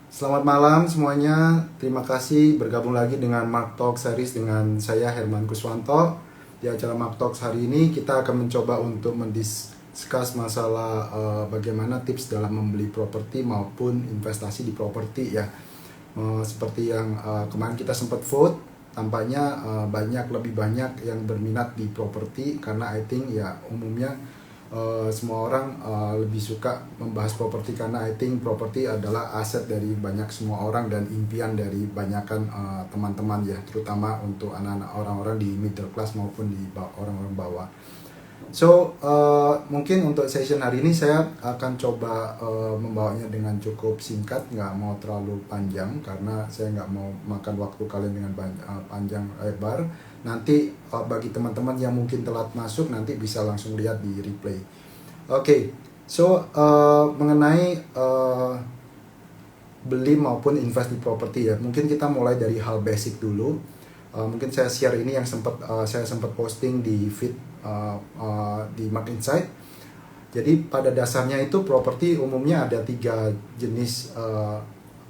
Selamat malam semuanya. Terima kasih bergabung lagi dengan Mark Talk Series dengan saya Herman Kuswanto. Di acara Mark Talks hari ini kita akan mencoba untuk mendiskus masalah bagaimana tips dalam membeli properti maupun investasi di properti ya. Seperti yang kemarin kita sempat vote, tampaknya lebih banyak yang berminat di properti karena I think ya umumnya semua orang lebih suka membahas properti karena I think properti adalah aset dari banyak semua orang dan impian dari banyakan teman-teman ya, terutama untuk anak-anak orang-orang di middle class maupun di orang-orang bawah. So mungkin untuk session hari ini saya akan coba membawanya dengan cukup singkat, nggak mau terlalu panjang karena saya nggak mau makan waktu kalian dengan panjang lebar. Nanti bagi teman-teman yang mungkin telat masuk nanti bisa langsung lihat di replay. Oke, so mengenai beli maupun invest di properti ya, mungkin kita mulai dari hal basic dulu. Mungkin saya share ini yang saya sempat posting di feed di Mark Insight. Jadi pada dasarnya itu properti umumnya ada 3 jenis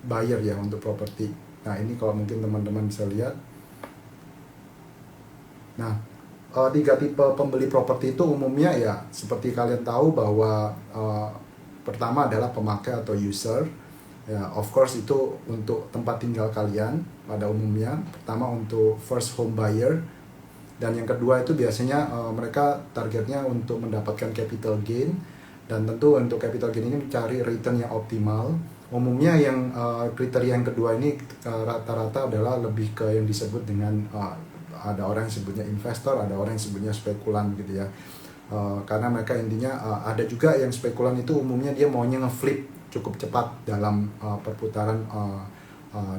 buyer ya untuk properti. Nah ini kalau mungkin teman-teman bisa lihat. Nah 3 tipe pembeli properti itu umumnya ya seperti kalian tahu bahwa pertama adalah pemakai atau user. Ya, of course itu untuk tempat tinggal kalian pada umumnya. Pertama untuk first home buyer. Dan yang kedua itu biasanya mereka targetnya untuk mendapatkan capital gain. Dan tentu untuk capital gain ini mencari return yang optimal. Umumnya yang kriteria yang kedua ini rata-rata adalah lebih ke yang disebut dengan ada orang yang sebutnya investor, ada orang yang sebutnya spekulan gitu ya. Karena mereka intinya ada juga yang spekulan itu umumnya dia maunya ngeflip cukup cepat dalam perputaran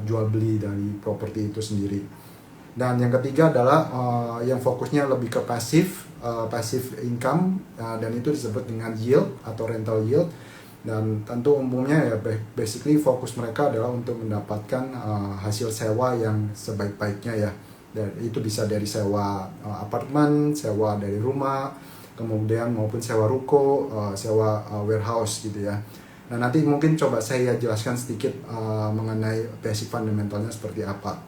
jual beli dari properti itu sendiri. Dan yang ketiga adalah yang fokusnya lebih ke passive income dan itu disebut dengan yield atau rental yield. Dan tentu umumnya ya basically fokus mereka adalah untuk mendapatkan hasil sewa yang sebaik-baiknya ya. Dan itu bisa dari sewa apartemen, sewa dari rumah, kemudian maupun sewa ruko, sewa warehouse gitu ya. Nah nanti mungkin coba saya jelaskan sedikit mengenai basic fundamentalnya seperti apa.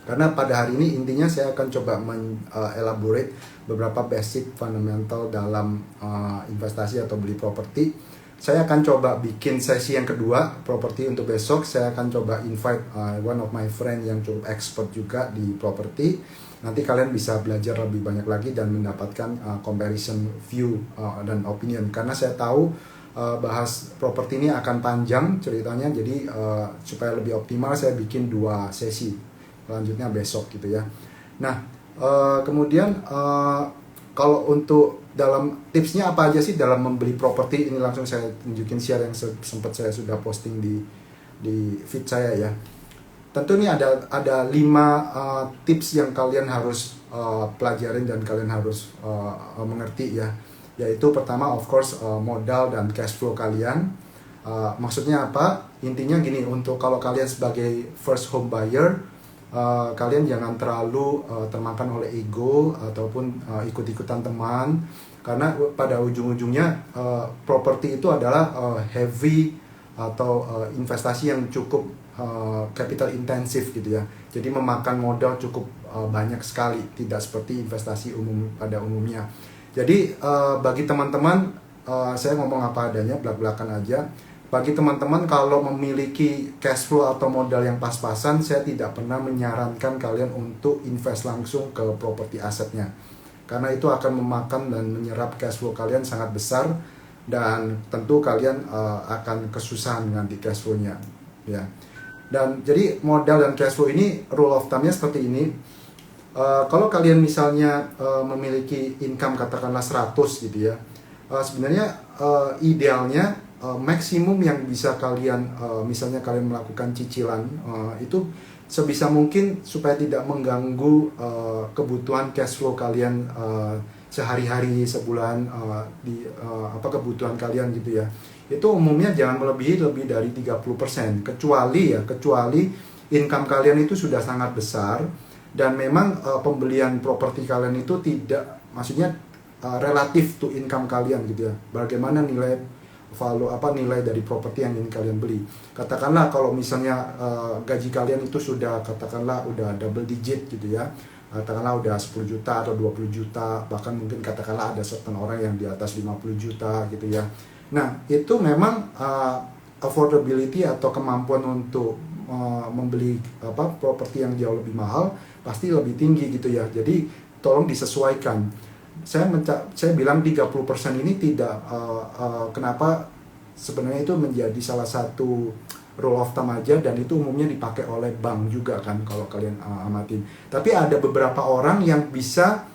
Karena pada hari ini intinya saya akan coba elaborate beberapa basic fundamental dalam investasi atau beli properti. Saya akan coba bikin sesi yang kedua properti untuk besok. Saya akan coba invite one of my friend yang cukup expert juga di properti. Nanti kalian bisa belajar lebih banyak lagi dan mendapatkan comparison view dan opinion. Karena saya tahu bahas properti ini akan panjang ceritanya, jadi supaya lebih optimal saya bikin 2 sesi selanjutnya besok gitu ya. Nah kemudian kalau untuk dalam tipsnya apa aja sih dalam membeli properti ini, langsung saya tunjukin share yang sempat saya sudah posting di feed saya ya. Tentu ini ada 5 tips yang kalian harus pelajarin dan kalian harus mengerti ya. Yaitu pertama of course modal dan cash flow kalian. Maksudnya apa? Intinya gini, untuk kalau kalian sebagai first home buyer, kalian jangan terlalu termakan oleh ego ataupun ikut-ikutan teman. Karena pada ujung-ujungnya properti itu adalah heavy atau investasi yang cukup capital intensif gitu ya. Jadi memakan modal cukup banyak sekali, tidak seperti investasi umum pada umumnya. Jadi bagi teman-teman, saya ngomong apa adanya, belak-belakan aja. Bagi teman-teman kalau memiliki cash flow atau modal yang pas-pasan, saya tidak pernah menyarankan kalian untuk invest langsung ke properti asetnya. Karena itu akan memakan dan menyerap cash flow kalian sangat besar. Dan tentu kalian akan kesusahan nanti cash flow-nya ya. Dan jadi modal dan cash flow ini rule of thumb-nya seperti ini. Kalau kalian misalnya memiliki income katakanlah 100 gitu ya, sebenarnya idealnya maksimum yang bisa kalian misalnya kalian melakukan cicilan itu sebisa mungkin supaya tidak mengganggu kebutuhan cash flow kalian sehari-hari, sebulan, di kebutuhan kalian gitu ya. Itu umumnya jangan melebihi lebih dari 30%, kecuali income kalian itu sudah sangat besar dan memang pembelian properti kalian itu tidak, maksudnya relatif to income kalian gitu ya. Bagaimana nilai nilai dari properti yang ingin kalian beli. Katakanlah kalau misalnya gaji kalian itu sudah katakanlah udah double digit gitu ya, katakanlah udah 10 juta atau 20 juta, bahkan mungkin katakanlah ada certain orang yang di atas 50 juta gitu ya. Nah itu memang affordability atau kemampuan untuk membeli properti yang jauh lebih mahal pasti lebih tinggi gitu ya. Jadi tolong disesuaikan. Saya bilang 30% ini tidak kenapa sebenarnya itu menjadi salah satu rule of thumb aja, dan itu umumnya dipakai oleh bank juga kan kalau kalian amatin. Tapi ada beberapa orang yang bisa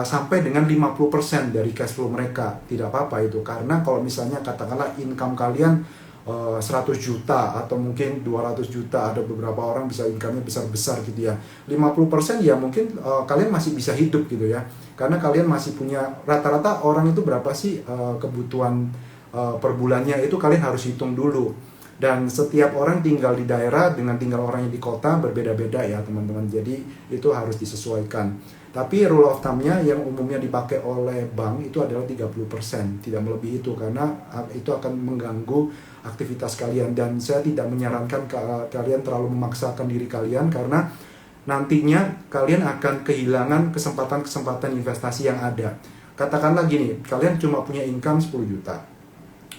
sampai dengan 50% dari cash flow mereka. Tidak apa-apa itu, karena kalau misalnya katakanlah income kalian 100 juta atau mungkin 200 juta, ada beberapa orang bisa income-nya besar-besar gitu ya. 50% ya mungkin kalian masih bisa hidup gitu ya. Karena kalian masih punya, rata-rata orang itu berapa sih kebutuhan per bulannya, itu kalian harus hitung dulu. Dan setiap orang tinggal di daerah dengan tinggal orang yang di kota berbeda-beda ya teman-teman. Jadi itu harus disesuaikan. Tapi rule of thumb-nya yang umumnya dipakai oleh bank itu adalah 30%, tidak melebihi itu, karena itu akan mengganggu aktivitas kalian. Dan saya tidak menyarankan kalian terlalu memaksakan diri kalian, karena nantinya kalian akan kehilangan kesempatan-kesempatan investasi yang ada. Katakanlah gini, kalian cuma punya income 10 juta.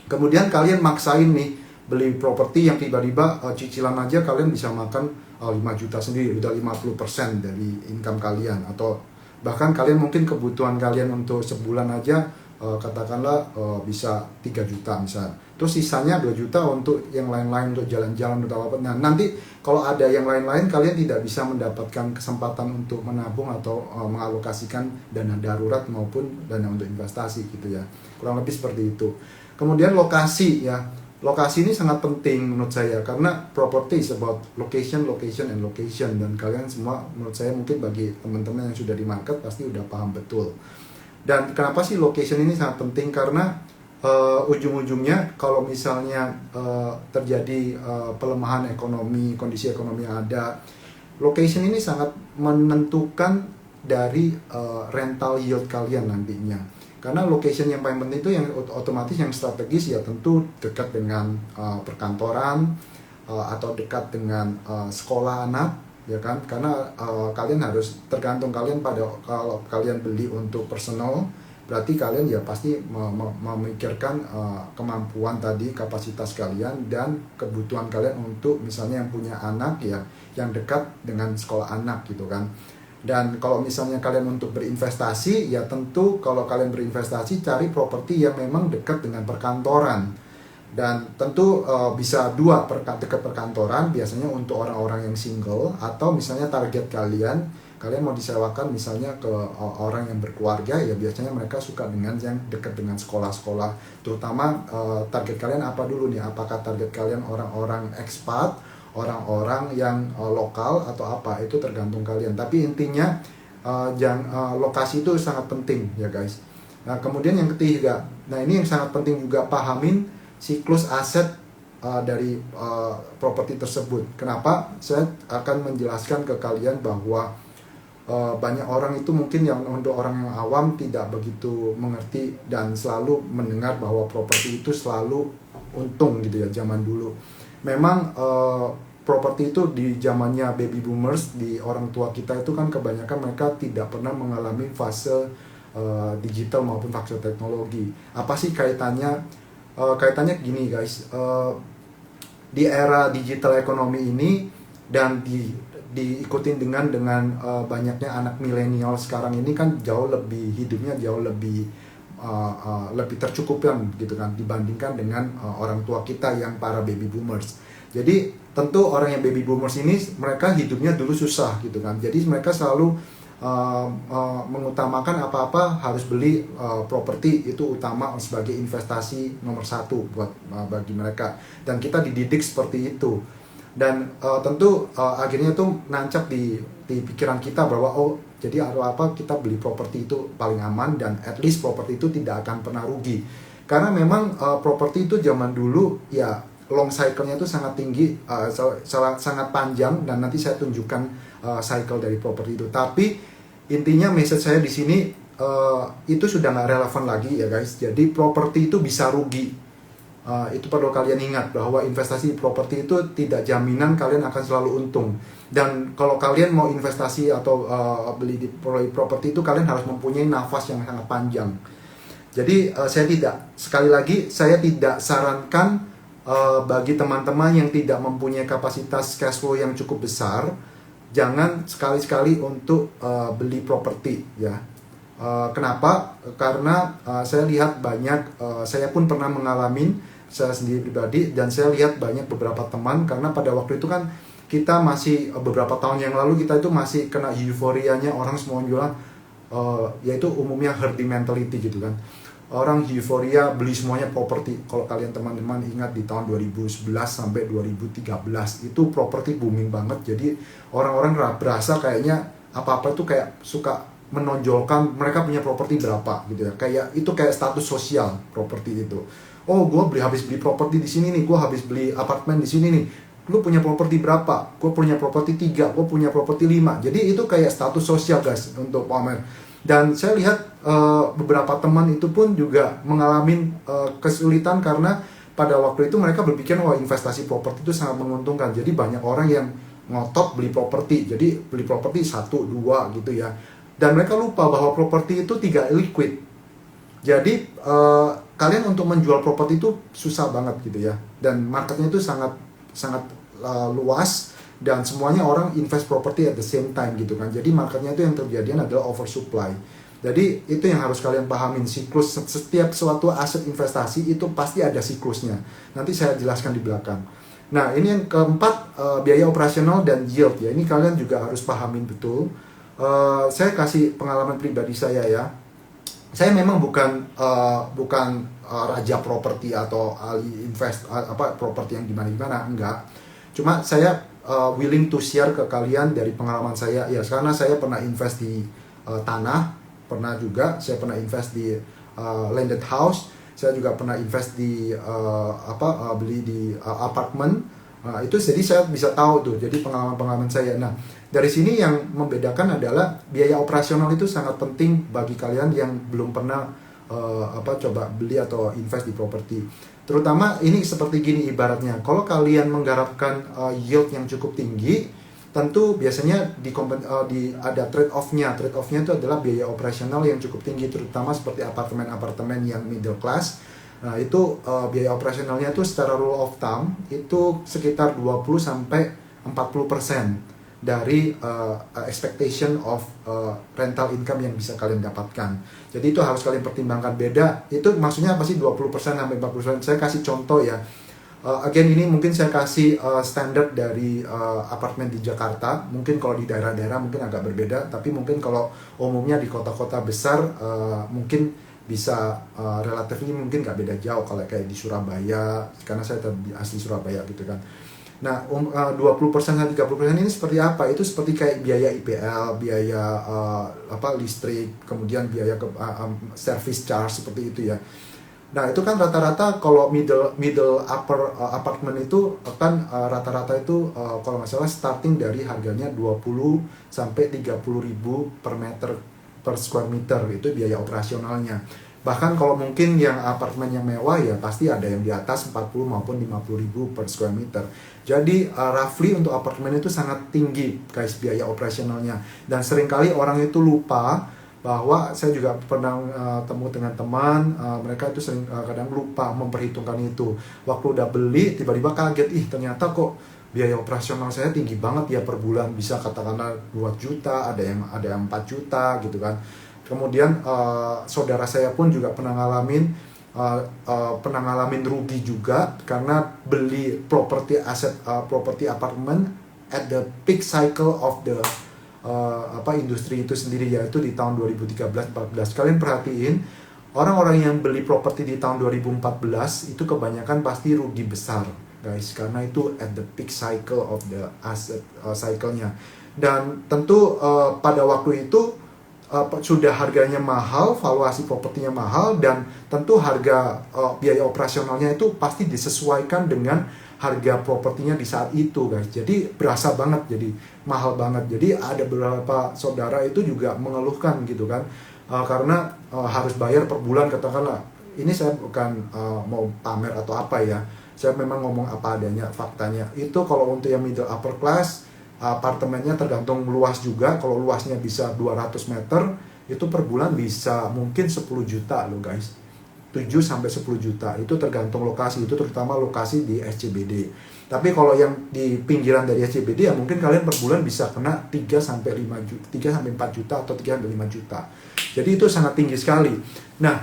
Kemudian kalian maksain nih beli properti yang tiba-tiba cicilan aja kalian bisa makan 5 juta sendiri, udah 50% dari income kalian. Atau bahkan kalian mungkin kebutuhan kalian untuk sebulan aja katakanlah bisa 3 juta misalnya. Terus sisanya 2 juta untuk yang lain-lain, untuk jalan-jalan atau apa. Nah nanti kalau ada yang lain-lain, kalian tidak bisa mendapatkan kesempatan untuk menabung atau mengalokasikan dana darurat maupun dana untuk investasi gitu ya. Kurang lebih seperti itu. Kemudian lokasi ya. Lokasi ini sangat penting menurut saya, karena property is about location, location, and location. Dan kalian semua menurut saya, mungkin bagi teman-teman yang sudah di market pasti udah paham betul. Dan kenapa sih location ini sangat penting? Karena ujung-ujungnya kalau misalnya terjadi pelemahan ekonomi, kondisi ekonomi yang ada, location ini sangat menentukan dari rental yield kalian nantinya. Karena location yang paling penting itu yang otomatis yang strategis ya tentu dekat dengan perkantoran atau dekat dengan sekolah anak ya kan. Karena kalian harus tergantung kalian pada, kalau kalian beli untuk personal berarti kalian ya pasti memikirkan kemampuan tadi, kapasitas kalian dan kebutuhan kalian untuk misalnya yang punya anak ya yang dekat dengan sekolah anak gitu kan. Dan kalau misalnya kalian untuk berinvestasi, ya tentu kalau kalian berinvestasi cari properti yang memang dekat dengan perkantoran. Dan tentu bisa dekat perkantoran, biasanya untuk orang-orang yang single, atau misalnya target kalian mau disewakan misalnya ke orang yang berkeluarga, ya biasanya mereka suka dengan yang dekat dengan sekolah-sekolah. Terutama target kalian apa dulu nih, apakah target kalian orang-orang ekspat, orang-orang yang lokal atau apa, itu tergantung kalian. Tapi intinya lokasi itu sangat penting ya guys. Nah kemudian yang ketiga, nah ini yang sangat penting juga, pahamin siklus aset dari properti tersebut. Kenapa? Saya akan menjelaskan ke kalian bahwa banyak orang itu mungkin yang untuk orang yang awam tidak begitu mengerti dan selalu mendengar bahwa properti itu selalu untung gitu ya zaman dulu. Memang properti itu di zamannya baby boomers, di orang tua kita itu kan kebanyakan mereka tidak pernah mengalami fase digital maupun fase teknologi. Apa sih kaitannya? Kaitannya gini guys, di era digital ekonomi ini dan diikutin dengan banyaknya anak milenial sekarang ini kan hidupnya jauh lebih tercukupkan gitu kan dibandingkan dengan orang tua kita yang para baby boomers. Jadi tentu orang yang baby boomers ini mereka hidupnya dulu susah gitu kan. Jadi mereka selalu mengutamakan apa-apa harus beli properti, itu utama sebagai investasi nomor satu buat bagi mereka. Dan kita dididik seperti itu. Dan tentu akhirnya tuh nancap di pikiran kita bahwa jadi apa kita beli properti itu paling aman, dan at least properti itu tidak akan pernah rugi. Karena memang properti itu zaman dulu ya long cycle-nya itu sangat tinggi, sangat panjang, dan nanti saya tunjukkan cycle dari properti itu. Tapi intinya message saya di sini itu sudah nggak relevan lagi ya guys. Jadi properti itu bisa rugi. Itu perlu kalian ingat bahwa investasi di properti itu tidak jaminan kalian akan selalu untung. Dan kalau kalian mau investasi atau beli di properti itu, kalian harus mempunyai nafas yang sangat panjang. Jadi sekali lagi saya tidak sarankan bagi teman-teman yang tidak mempunyai kapasitas cash flow yang cukup besar, jangan sekali-sekali untuk beli properti ya. Kenapa? Karena saya lihat banyak, saya pun pernah mengalami, saya sendiri pribadi, dan saya lihat banyak beberapa teman, karena pada waktu itu kan kita masih beberapa tahun yang lalu kita itu masih kena euforianya orang semua jualan, yaitu umumnya herd mentality gitu kan. Orang euforia beli semuanya properti. Kalau kalian teman-teman ingat di tahun 2011 sampai 2013 itu properti booming banget. Jadi orang-orang berasa kayaknya apa-apa itu kayak suka menonjolkan mereka punya properti berapa gitu ya. Kayak status sosial properti itu. Oh, gue habis beli properti di sini nih, gue habis beli apartemen di sini nih. Lu punya properti berapa? Gue punya properti 3, gue punya properti 5. Jadi itu kayak status sosial guys untuk pamer. Dan saya lihat beberapa teman itu pun juga mengalami kesulitan karena pada waktu itu mereka berpikir investasi properti itu sangat menguntungkan. Jadi banyak orang yang ngotot beli properti. Jadi beli properti 1, 2 gitu ya. Dan mereka lupa bahwa properti itu tidak liquid. Jadi kalian untuk menjual properti itu susah banget gitu ya. Dan marketnya itu sangat luas. Dan semuanya orang invest property at the same time gitu kan. Jadi marketnya itu yang terjadi adalah oversupply. Jadi itu yang harus kalian pahamin. Siklus setiap suatu aset investasi itu pasti ada siklusnya. Nanti saya jelaskan di belakang. Nah ini yang keempat, biaya operasional dan yield ya. Ini kalian juga harus pahamin betul. Saya kasih pengalaman pribadi saya ya. Saya memang bukan raja properti atau ahli properti yang gimana-gimana, enggak. Cuma saya willing to share ke kalian dari pengalaman saya ya, karena saya pernah invest di tanah, pernah juga saya pernah invest di landed house, saya juga pernah invest di beli di apartemen. Itu jadi saya bisa tahu tuh, jadi pengalaman saya. Nah dari sini yang membedakan adalah biaya operasional itu sangat penting bagi kalian yang belum pernah coba beli atau invest di properti. Terutama ini seperti gini ibaratnya, kalau kalian mengharapkan yield yang cukup tinggi, tentu biasanya ada trade off-nya. Trade off-nya itu adalah biaya operasional yang cukup tinggi, terutama seperti apartemen-apartemen yang middle class. Nah itu biaya operasionalnya itu secara rule of thumb itu sekitar 20-40% dari expectation of rental income yang bisa kalian dapatkan. Jadi itu harus kalian pertimbangkan. Beda itu maksudnya apa sih 20% sampai 40%? Saya kasih contoh ya. Again ini mungkin saya kasih standar dari apartemen di Jakarta. Mungkin kalau di daerah-daerah mungkin agak berbeda, tapi mungkin kalau umumnya di kota-kota besar mungkin bisa relatif mungkin nggak beda jauh kalau kayak di Surabaya, karena saya asli Surabaya gitu kan. Nah, 20% sampai 30% ini seperti apa? Itu seperti kayak biaya IPL, biaya listrik, kemudian biaya service charge seperti itu ya. Nah, itu kan rata-rata kalau middle upper apartment itu kan rata-rata itu kalau nggak salah starting dari harganya 20 sampai 30 ribu per meter per square meter, itu biaya operasionalnya. Bahkan kalau mungkin yang apartemen yang mewah ya pasti ada yang di atas 40 maupun 50 ribu per square meter. Jadi roughly untuk apartemen itu sangat tinggi guys biaya operasionalnya. Dan seringkali orang itu lupa bahwa saya juga pernah temu dengan teman, mereka itu kadang lupa memperhitungkan itu. Waktu udah beli tiba-tiba kaget, ternyata kok biaya operasional saya tinggi banget ya per bulan, bisa katakanlah 2 juta, ada yang 4 juta gitu kan. Kemudian saudara saya pun juga pernah ngalamin rugi juga karena beli properti apartemen at the peak cycle of the industri itu sendiri, yaitu di tahun 2013-14. Kalian perhatiin orang-orang yang beli properti di tahun 2014 itu kebanyakan pasti rugi besar guys, karena itu at the peak cycle of the asset cycle-nya. Dan tentu pada waktu itu sudah harganya mahal, valuasi propertinya mahal, dan tentu harga biaya operasionalnya itu pasti disesuaikan dengan harga propertinya di saat itu guys. Jadi berasa banget, jadi mahal banget. Jadi ada beberapa saudara itu juga mengeluhkan gitu kan, karena harus bayar per bulan katakanlah ini saya bukan mau pamer atau apa ya, saya memang ngomong apa adanya, faktanya. Itu kalau untuk yang middle upper class, apartemennya tergantung luas juga. Kalau luasnya bisa 200 meter, itu per bulan bisa mungkin 10 juta loh guys. 7 sampai 10 juta, itu tergantung lokasi, itu terutama lokasi di SCBD. Tapi kalau yang di pinggiran dari SCBD ya mungkin kalian per bulan bisa kena 3 sampai 5 juta, 3 sampai 4 juta atau 3 sampai 5 juta. Jadi itu sangat tinggi sekali. Nah,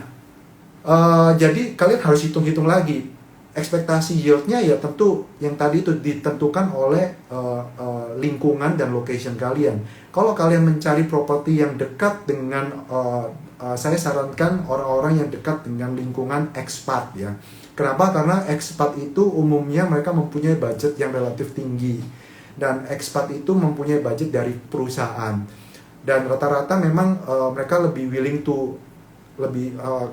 jadi kalian harus hitung-hitung lagi. Ekspektasi yieldnya ya tentu yang tadi itu ditentukan oleh lingkungan dan location kalian. Kalau kalian mencari properti yang dekat dengan, saya sarankan orang-orang yang dekat dengan lingkungan expat ya. Kenapa? Karena expat itu umumnya mereka mempunyai budget yang relatif tinggi. Dan expat itu mempunyai budget dari perusahaan. Dan rata-rata memang mereka lebih willing to,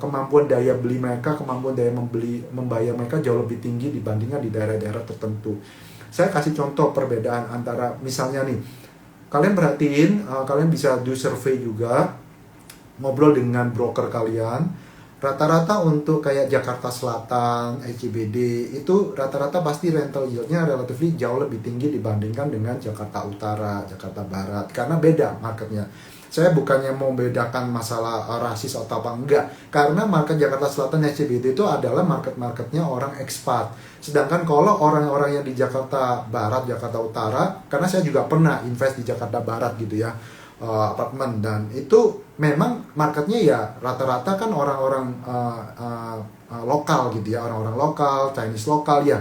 kemampuan daya beli mereka, kemampuan daya membayar mereka jauh lebih tinggi dibandingkan di daerah-daerah tertentu. Saya kasih contoh perbedaan antara, misalnya nih, kalian perhatiin, kalian bisa do survei juga, ngobrol dengan broker kalian. Rata-rata untuk kayak Jakarta Selatan, SCBD, itu rata-rata pasti rental yieldnya relatif jauh lebih tinggi dibandingkan dengan Jakarta Utara, Jakarta Barat, karena beda marketnya. Saya bukannya mau membedakan masalah rasis atau apa, enggak. Karena market Jakarta Selatan dan SCBD itu adalah market-marketnya orang ekspat. Sedangkan kalau orang-orang yang di Jakarta Barat, Jakarta Utara, karena saya juga pernah invest di Jakarta Barat gitu ya, apartemen, dan itu memang marketnya ya rata-rata kan orang-orang lokal gitu ya, orang-orang lokal, Chinese lokal ya.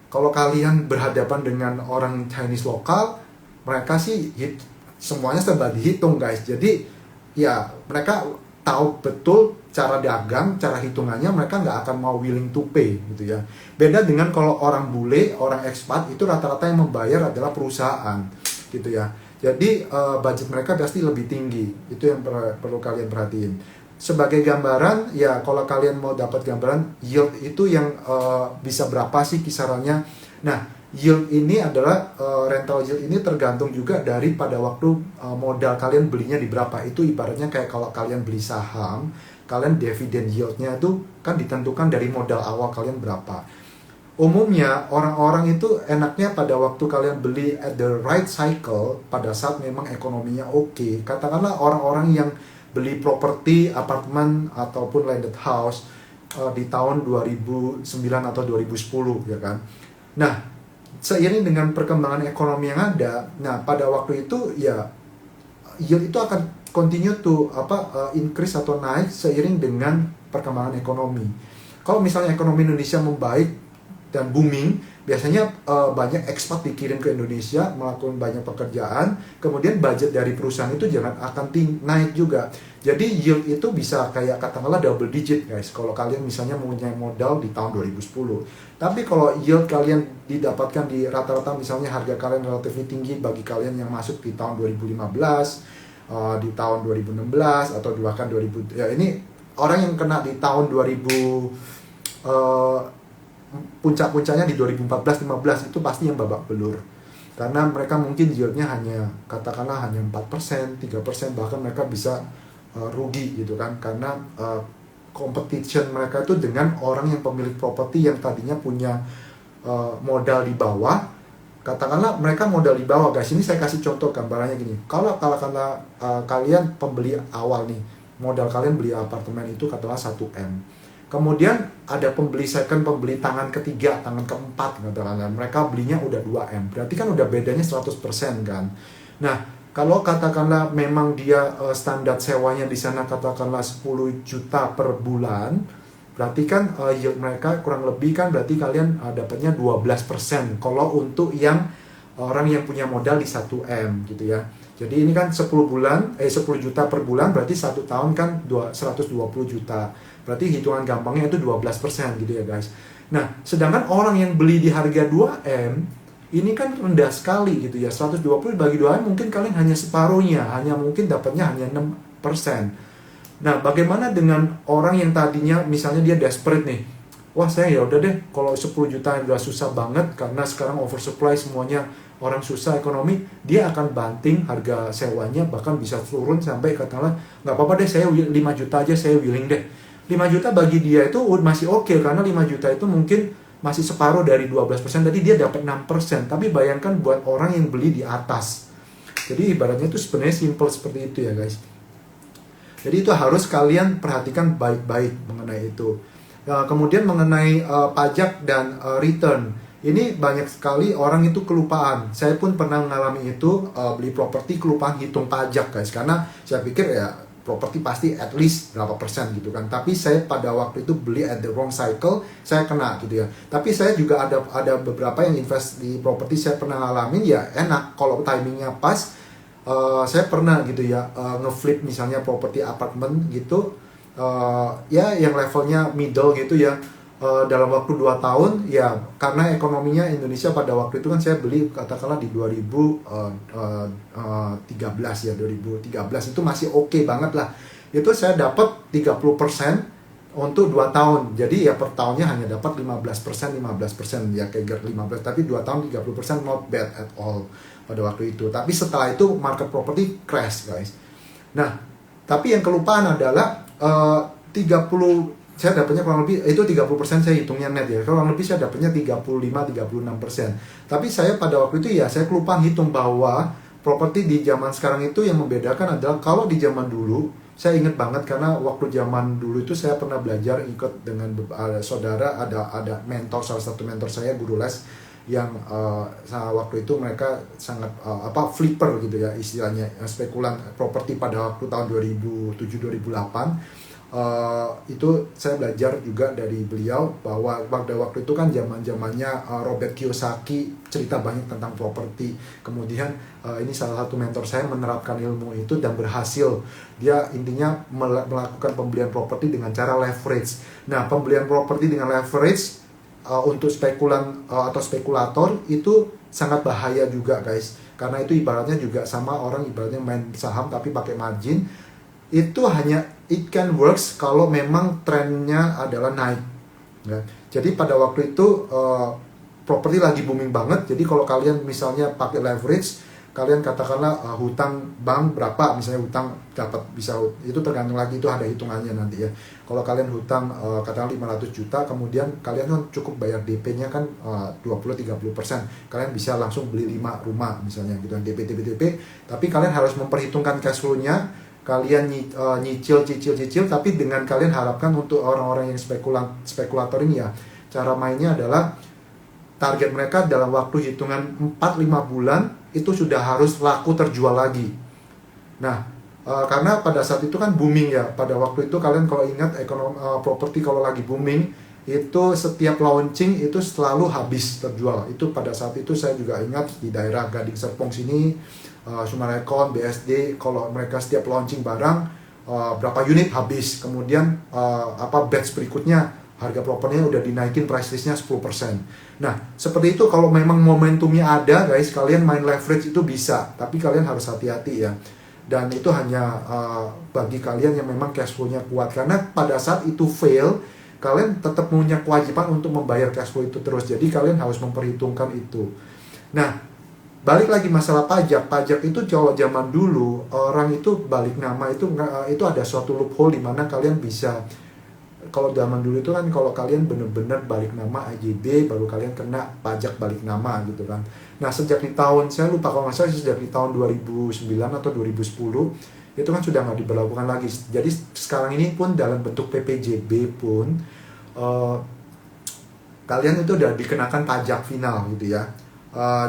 Kalau kalian berhadapan dengan orang Chinese lokal, mereka sih semuanya serba dihitung guys. Jadi ya mereka tahu betul cara dagang, cara hitungannya, mereka nggak akan mau willing to pay gitu ya. Beda dengan kalau orang bule, orang ekspat, itu rata-rata yang membayar adalah perusahaan gitu ya. Jadi budget mereka pasti lebih tinggi. Itu yang perlu kalian perhatiin. Sebagai gambaran, ya kalau kalian mau dapat gambaran yield itu yang bisa berapa sih kisarannya. Nah, yield ini adalah rental yield ini tergantung juga dari pada waktu modal kalian belinya di berapa. Itu ibaratnya kayak kalau kalian beli saham, kalian dividen yieldnya itu kan ditentukan dari modal awal kalian berapa. Umumnya orang-orang itu enaknya pada waktu kalian beli at the right cycle, pada saat memang ekonominya oke. Katakanlah orang-orang yang beli properti, apartemen ataupun landed house di tahun 2009 atau 2010 ya kan. Nah, seiring dengan perkembangan ekonomi yang ada, nah pada waktu itu ya yield itu akan continue to increase atau naik seiring dengan perkembangan ekonomi. Kalau misalnya ekonomi Indonesia membaik dan booming, biasanya banyak ekspat dikirim ke Indonesia melakukan banyak pekerjaan, kemudian budget dari perusahaan itu jangan akan naik juga. Jadi yield itu bisa kayak katakanlah double digit guys, kalau kalian misalnya mempunyai modal di tahun 2010. Tapi kalau yield kalian didapatkan di rata-rata, misalnya harga kalian relatif tinggi bagi kalian yang masuk di tahun 2015, di tahun 2016 atau bahkan 2000, ya ini orang yang kena di tahun 2000 puncak-puncaknya di 2014-15 itu pasti yang babak belur. Karena mereka mungkin yieldnya hanya katakanlah hanya 4%, 3%, bahkan mereka bisa rugi gitu kan. Karena competition mereka itu dengan orang yang pemilik properti yang tadinya punya modal di bawah. Katakanlah mereka modal di bawah guys. Ini saya kasih contoh gambarannya gini. Kalau kalian pembeli awal nih, modal kalian beli apartemen itu katakanlah 1M. Kemudian ada pembeli second, pembeli tangan ketiga, tangan keempat, katakanlah mereka belinya udah 2M. Berarti kan udah bedanya 100% kan. Nah, kalau katakanlah memang dia standar sewanya di sana katakanlah 10 juta per bulan, berarti kan yield mereka kurang lebih kan berarti kalian dapatnya 12% kalau untuk yang orang yang punya modal di 1M gitu ya. Jadi ini kan 10 juta per bulan, berarti 1 tahun kan 120 juta. Berarti hitungan gampangnya itu 12% gitu ya guys. Nah, sedangkan orang yang beli di harga 2M, ini kan rendah sekali gitu ya. 120 bagi 2M mungkin kalian hanya separuhnya, mungkin dapatnya hanya 6%. Nah, bagaimana dengan orang yang tadinya misalnya dia desperate nih. Wah, saya ya udah deh, kalau 10 juta udah susah banget karena sekarang oversupply semuanya, orang susah ekonomi, dia akan banting harga sewanya, bahkan bisa turun sampai katakanlah nggak apa-apa deh, saya 5 juta aja saya willing deh. 5 juta bagi dia itu masih oke, karena 5 juta itu mungkin masih separuh dari 12%, tadi dia dapat 6%. Tapi bayangkan buat orang yang beli di atas. Jadi ibaratnya itu sebenarnya simple seperti itu ya guys. Jadi itu harus kalian perhatikan baik-baik mengenai itu. Kemudian mengenai pajak dan return. Ini banyak sekali orang itu kelupaan. Saya pun pernah mengalami itu, beli properti kelupaan hitung pajak guys. Karena saya pikir ya properti pasti at least berapa persen gitu kan. Tapi saya pada waktu itu beli at the wrong cycle, saya kena gitu ya. Tapi saya juga ada beberapa yang invest di properti, saya pernah ngalamin ya enak kalau timingnya pas. Saya pernah gitu ya ngeflip misalnya properti apartemen gitu, ya yang levelnya middle gitu ya, dalam waktu 2 tahun ya, karena ekonominya Indonesia pada waktu itu kan saya beli katakanlah di 2013 ya, 2013 itu masih oke banget lah. Itu saya dapat 30% untuk 2 tahun. Jadi ya per tahunnya hanya dapat 15% ya, kayak 15, tapi 2 tahun 30% not bad at all pada waktu itu. Tapi setelah itu market property crash guys. Nah, tapi yang kelupaan adalah 30, saya dapatnya kurang lebih itu 30%, saya hitungnya net ya. Kurang lebih saya dapatnya 35-36%. Tapi saya pada waktu itu ya saya kelupaan hitung bahwa properti di zaman sekarang itu yang membedakan adalah kalau di zaman dulu, saya ingat banget karena waktu zaman dulu itu saya pernah belajar ikut dengan saudara, ada mentor, salah satu mentor saya guru les yang waktu itu mereka sangat flipper gitu ya istilahnya, spekulan properti pada waktu tahun 2007-2008. Itu saya belajar juga dari beliau bahwa pada waktu itu kan zamannya Robert Kiyosaki cerita banyak tentang properti. Kemudian ini salah satu mentor saya menerapkan ilmu itu dan berhasil. Dia intinya melakukan pembelian properti dengan cara leverage. Nah, pembelian properti dengan leverage untuk spekulan atau spekulator itu sangat bahaya juga guys, karena itu ibaratnya juga sama orang ibaratnya main saham tapi pakai margin. Itu hanya it can works kalau memang trennya adalah naik ya. Jadi pada waktu itu properti lagi booming banget. Jadi kalau kalian misalnya pakai leverage, kalian katakanlah hutang bank berapa, misalnya hutang dapat bisa, itu tergantung lagi, itu ada hitungannya nanti ya. Kalau kalian hutang katakanlah 500 juta, kemudian kalian kan cukup bayar DP-nya kan 20-30%, kalian bisa langsung beli 5 rumah misalnya gitu kan, DP. Tapi kalian harus memperhitungkan cash flow-nya, kalian nyicil, tapi dengan kalian harapkan untuk orang-orang yang spekulator ini ya, cara mainnya adalah target mereka dalam waktu hitungan 4-5 bulan itu sudah harus laku terjual lagi. Nah, karena pada saat itu kan booming ya, pada waktu itu kalian kalau ingat properti kalau lagi booming itu setiap launching itu selalu habis terjual. Itu pada saat itu saya juga ingat di daerah Gading Serpong sini, Sumarekon, BSD, kalau mereka setiap launching barang berapa unit habis. Kemudian batch berikutnya harga propertinya udah dinaikin price listnya 10%. Nah, seperti itu kalau memang momentumnya ada guys, kalian main leverage itu bisa, tapi kalian harus hati-hati ya. Dan itu hanya bagi kalian yang memang cash flow-nya kuat, karena pada saat itu fail, kalian tetap punya kewajiban untuk membayar cash flow itu terus. Jadi kalian harus memperhitungkan itu. Nah, balik lagi masalah pajak. Pajak itu kalau zaman dulu orang itu balik nama itu ada suatu loophole di mana kalian bisa, kalau zaman dulu itu kan kalau kalian bener-bener balik nama AJB baru kalian kena pajak balik nama gitu kan. Nah, sejak di tahun, saya lupa kalau nggak salah sejak di tahun 2009 atau 2010 itu kan sudah nggak diberlakukan lagi. Jadi sekarang ini pun dalam bentuk PPJB pun kalian itu udah dikenakan pajak final gitu ya.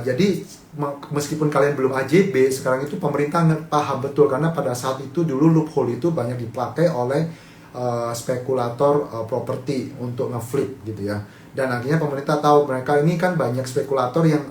Jadi meskipun kalian belum AJB, sekarang itu pemerintah paham betul, karena pada saat itu dulu loophole itu banyak dipakai oleh spekulator properti untuk ngeflip gitu ya. Dan akhirnya pemerintah tahu mereka ini kan banyak spekulator yang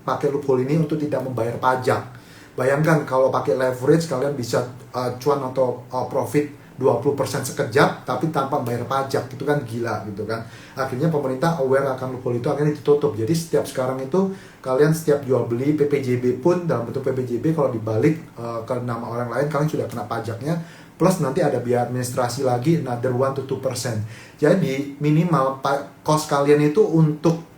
pakai loophole ini untuk tidak membayar pajak. Bayangkan kalau pakai leverage kalian bisa cuan atau profit 20% sekejap tapi tanpa bayar pajak, itu kan gila gitu kan. Akhirnya pemerintah aware akan loophole itu, akhirnya ditutup. Jadi setiap sekarang itu kalian setiap jual beli PPJB pun dalam bentuk PPJB kalau dibalik ke nama orang lain kalian sudah kena pajaknya, plus nanti ada biaya administrasi lagi another 1-2%. Jadi minimal cost kalian itu untuk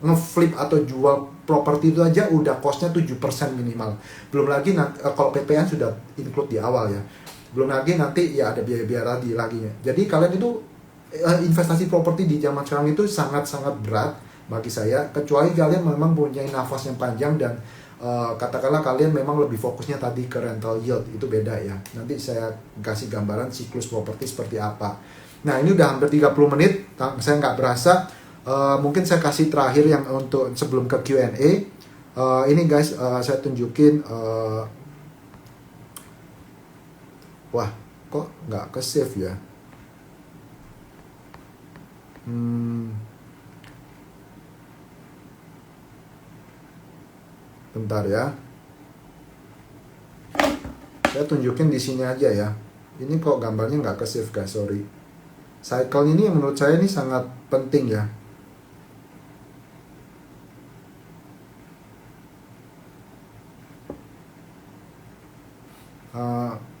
ngeflip atau jual properti itu aja udah costnya 7% minimal. Belum lagi kalau PPN sudah include di awal ya. Belum lagi nanti ya ada biaya-biaya lagi. Jadi kalian itu investasi properti di zaman sekarang itu sangat-sangat berat bagi saya, kecuali kalian memang punya nafas yang panjang dan katakanlah kalian memang lebih fokusnya tadi ke rental yield, itu beda ya. Nanti saya kasih gambaran siklus properti seperti apa. Nah ini udah hampir 30 menit, saya nggak berasa. Mungkin saya kasih terakhir yang untuk sebelum ke Q&A. Ini guys, saya tunjukin. Wah, kok nggak ke save ya? Bentar ya. Saya tunjukin di sini aja ya. Ini kok gambarnya nggak ke save guys, sorry. Cycle ini menurut saya ini sangat penting ya.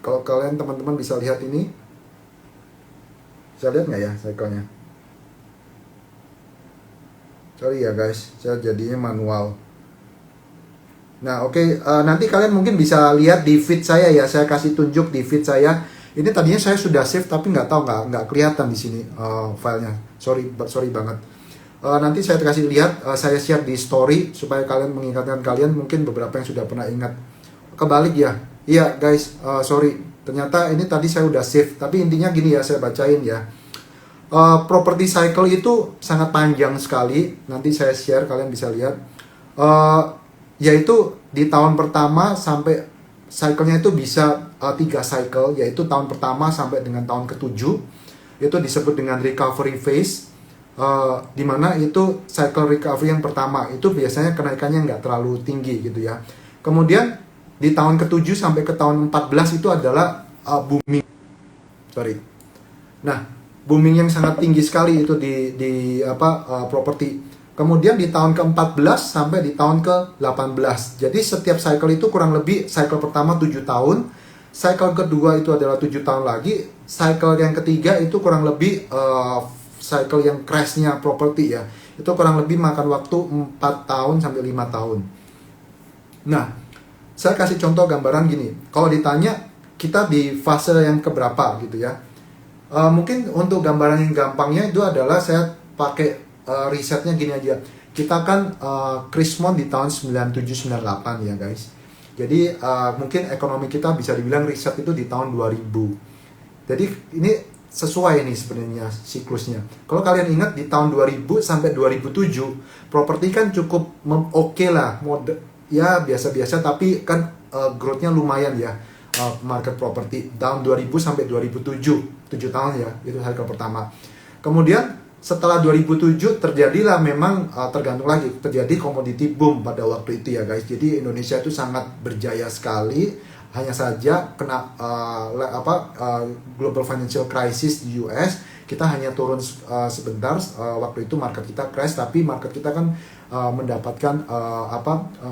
Kalau kalian teman-teman bisa lihat ini, bisa lihat nggak ya cycle-nya? Sorry ya guys, saya jadinya manual. Nah oke, nanti kalian mungkin bisa lihat di feed saya ya, saya kasih tunjuk di feed saya. Ini tadinya saya sudah save tapi nggak tahu, nggak kelihatan di sini filenya. Sorry banget. Nanti saya kasih lihat, saya share di story supaya kalian mengingatkan kalian, mungkin beberapa yang sudah pernah ingat. Kebalik ya, iya guys, sorry. Ternyata ini tadi saya udah save, tapi intinya gini ya, saya bacain ya. Property cycle itu sangat panjang sekali. Nanti saya share, kalian bisa lihat. Yaitu di tahun pertama sampai cycle-nya itu bisa 3 cycle, yaitu tahun pertama sampai dengan tahun ke-7. Itu disebut dengan recovery phase. Dimana itu cycle recovery yang pertama itu biasanya kenaikannya nggak terlalu tinggi gitu ya. Kemudian di tahun ke-7 sampai ke tahun 14 itu adalah booming. Nah, booming yang sangat tinggi sekali itu di properti. Kemudian di tahun ke-14 sampai di tahun ke-18. Jadi setiap cycle itu kurang lebih, cycle pertama 7 tahun, cycle kedua itu adalah 7 tahun lagi, cycle yang ketiga itu kurang lebih cycle yang crash-nya properti ya. Itu kurang lebih makan waktu 4 tahun sampai 5 tahun. Nah, saya kasih contoh gambaran gini. Kalau ditanya kita di fase yang keberapa gitu ya. Mungkin untuk gambaran yang gampangnya itu adalah saya pakai risetnya gini aja. Kita kan Krismon di tahun 97-98 ya guys. Jadi mungkin ekonomi kita bisa dibilang riset itu di tahun 2000. Jadi ini sesuai nih sebenarnya siklusnya. Kalau kalian ingat di tahun 2000 sampai 2007 properti kan cukup oke lah, ya biasa-biasa, tapi kan growth-nya lumayan ya, market properti tahun 2000 sampai 2007, 7 tahun ya, itu cycle pertama. Kemudian setelah 2007 terjadilah memang tergantung lagi, terjadi commodity boom pada waktu itu ya guys. Jadi Indonesia itu sangat berjaya sekali. Hanya saja kena global financial crisis di US, kita hanya turun sebentar. Waktu itu market kita crash, tapi market kita kan mendapatkan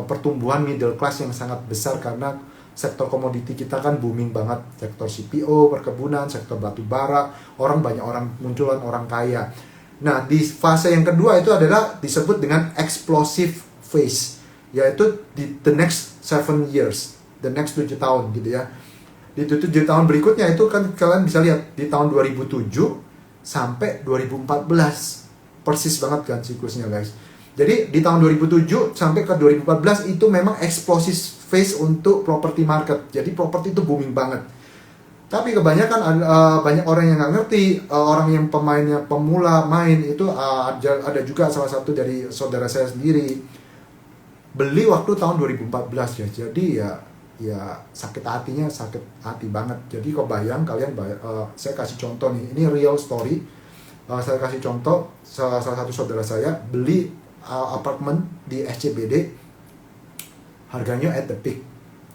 pertumbuhan middle class yang sangat besar karena sektor komoditi kita kan booming banget, sektor CPO, perkebunan, sektor batu bara, banyak orang munculan orang kaya. Nah, di fase yang kedua itu adalah disebut dengan explosive phase, yaitu di the next 7 years, the next 7 tahun gitu ya. Di 7 tahun berikutnya itu kan kalian bisa lihat di tahun 2007 sampai 2014. Persis banget kan siklusnya guys. Jadi di tahun 2007 sampai ke 2014 itu memang explosive phase untuk property market. Jadi property itu booming banget. Tapi kebanyakan banyak orang yang nggak ngerti, orang yang pemainnya pemula main itu ada juga salah satu dari saudara saya sendiri beli waktu tahun 2014 ya. Jadi ya sakit hati banget. Jadi kok bayang kalian saya kasih contoh nih, ini real story. Saya kasih contoh, salah satu saudara saya beli apartemen di SCBD, harganya at the peak.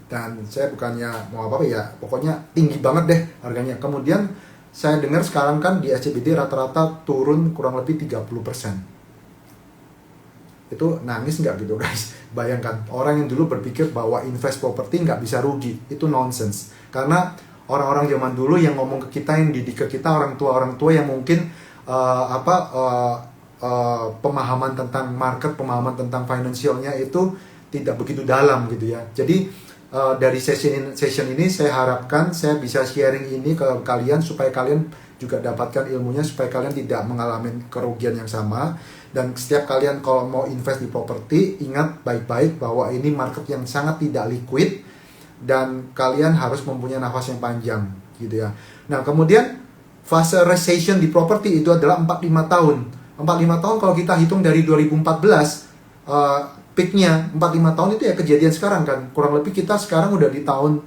Dan saya bukannya mau apa ya, pokoknya tinggi banget deh harganya. Kemudian saya dengar sekarang kan di SCBD rata-rata turun kurang lebih 30%. Itu nangis nggak gitu guys? Bayangkan, orang yang dulu berpikir bahwa invest properti nggak bisa rugi, itu nonsense. Karena orang-orang zaman dulu yang ngomong ke kita, yang didik ke kita, orang tua yang mungkin pemahaman tentang market, pemahaman tentang finansialnya itu tidak begitu dalam gitu ya. Jadi dari session ini saya harapkan saya bisa sharing ini ke kalian supaya kalian juga dapatkan ilmunya, supaya kalian tidak mengalami kerugian yang sama. Dan setiap kalian kalau mau invest di properti, ingat baik-baik bahwa ini market yang sangat tidak liquid dan kalian harus mempunyai nafas yang panjang gitu ya. Nah, kemudian fase recession di properti itu adalah 4-5 tahun. 4-5 tahun kalau kita hitung dari 2014, peaknya 4-5 tahun itu ya kejadian sekarang kan. Kurang lebih kita sekarang udah di tahun